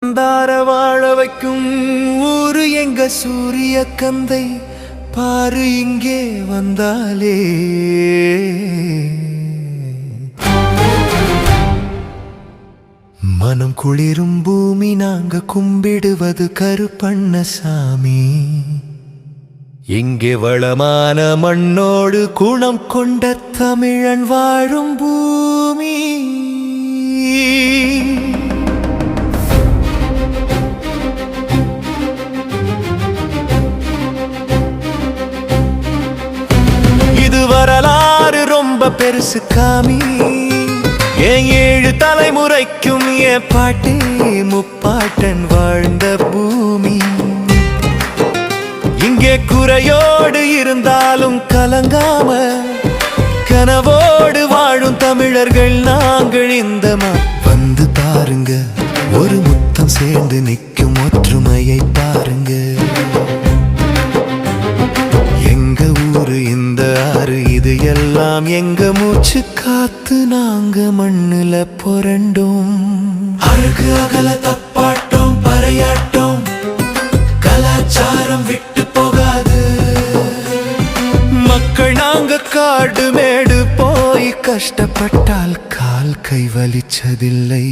தார வாழ வைக்கும் ஊரு எங்க சூரிய கந்தை பாரு இங்கே வந்தாலே மனம் குளிரும் பூமி நாங்க கும்பிடுவது கருப்பண்ணசாமி இங்கே வளமான மண்ணோடு குணம் கொண்ட தமிழன் வாழும் பூமி இது வரலாறு ரொம்ப பெருசு காமி என் 7 தலைமுறைக்கும் என் பாட்டே முப்பாட்டன் வாழ்ந்த பூமி இங்கே குறையோடு இருந்தாலும் கலங்காம கனவோடு வாழும் தமிழர்கள் நாங்கள் இந்த வந்து பாருங்க ஒரு முத்தம் சேர்ந்து நிற்கும் ஒற்றுமையை பாருங்க எங்க ஊரு இந்த ஆறு இது எல்லாம் எங்க மூச்சு காத்து நாங்க மண்ணுல புரண்டோம் அழகு அகல தப்பாட்டோம் பறையாட்டோம் கலாச்சாரம் விட்டு போகாது மக்கள் நாங்க காடு மேடு போய் கஷ்டப்பட்டால் கால் கை வலிச்சதில்லை